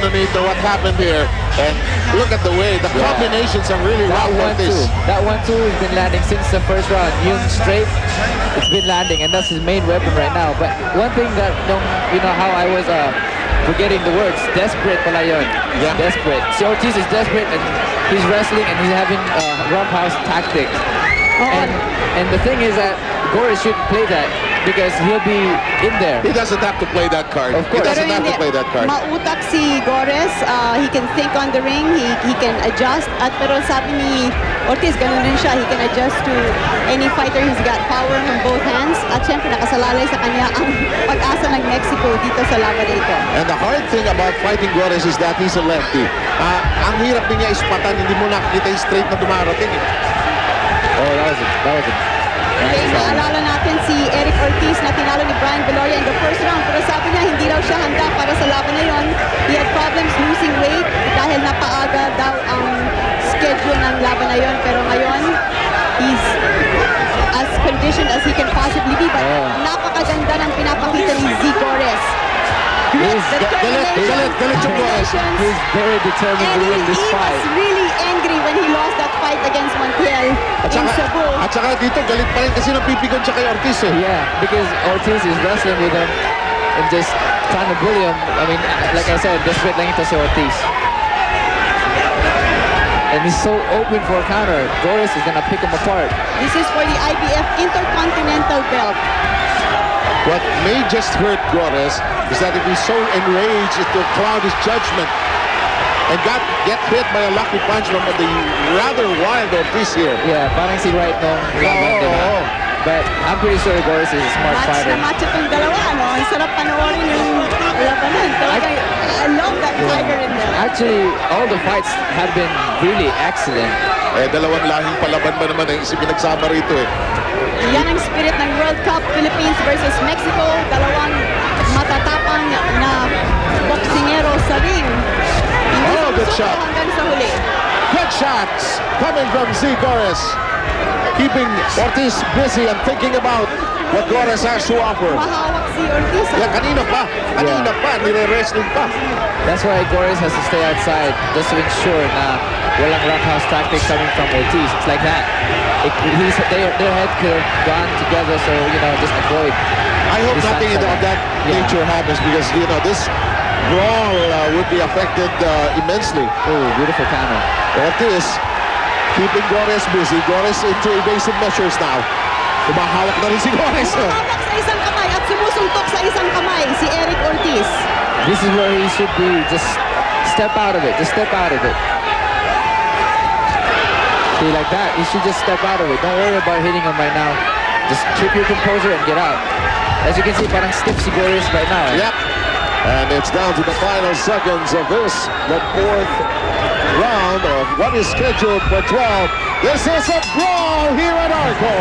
Nonito, what happened here. And look at the way, the combinations are really well like this. That 1-2 has been landing since the first round. Yung straight, it's been landing, and that's his main weapon right now. But one thing that, you know, how I was forgetting the words, desperate pala yun. Yeah. Desperate. Si Ortiz is desperate, and he's wrestling, and he's having roughhouse tactics. And the thing is that Goris shouldn't play that because he'll be in there. He doesn't have to play that card. Of course. He doesn't have to play that card. Mautak si Goris. He can think on the ring. He can adjust. At pero sabi ni Ortiz, ganun din siya. He can adjust to any fighter. He's got power from both hands. At syempre, nakasalalay sa kanya ang pag-asa ng Mexico dito sa laban na ito. And the hard thing about fighting Goris is that he's a lefty. Ang hirap niya ispatan, hindi mo nakikita yung straight na dumarating. Oh, that was a Okay, maalala natin si Eric Ortiz na tinalo ni Brian Viloria in the first round. Pero sabi niya, hindi raw siya handa para sa laban na yon. He had problems losing weight dahil napaaga daw ang schedule ng laban na yon. Pero ngayon, he's as conditioned as he can possibly be. But napakaganda ng pinapakita ni Z. Goris. Galit yung Goris. He's very determined to win this fight. He was really angry when he lost that fight against Montiel in Cebu. At saka dito, galit pa rin kasi napipikon siya kay Ortiz eh. Yeah, because Ortiz is wrestling with him and just trying to bully him. I mean, like I said, desperate lang ito si Ortiz. And he's so open for a counter. Goris is gonna pick him apart. This is for the IBF Intercontinental Belt. What may just hurt Goris is that if he's so enraged, it will cloud his judgment and get hit by a lucky punch from the rather wild Ortiz here. Yeah, parang si Wright nung laban, diba? But I'm pretty sure Goris is a smart fighter. Match itong dalawa, no? Ang sarap panoorin yung labanan. I love that tiger in there. Actually, all the fights have been really excellent. Dalawang lahing palaban ba naman ang pinagsama rito eh. Yan ang spirit ng World Cup, Philippines versus Mexico. Dalawang matatapang na boksingero sa ring. Good shot. Hanggang sa huli. Good shots coming from Z. Goris. Keeping Ortiz busy and thinking about what Goris has to offer. Mahawak si Ortiz. Yeah, kanina pa, nire-wrestling pa. That's why Goris has to stay outside just to ensure na walang roughhouse tactics coming from Ortiz. It's like that. Their head could have gone together, so, you know, just avoid. I hope nothing of that nature happens because, you know, this brawl would be affected immensely. Oh, beautiful counter. Ortiz keeping Goris busy. Goris into evasive measures now. Kumahawak na rin si Goris. Humahawak sa isang kamay at sumusuntok sa isang kamay si Eric Ortiz. This is where he should be. Just step out of it. Just step out of it. See, like that. You should just step out of it. Don't worry about hitting him right now. Just keep your composure and get out. As you can see, parang stiff si Goris right now. Yep. And it's down to the final seconds of this, the fourth round of what is scheduled for 12. This is a brawl here at Arco.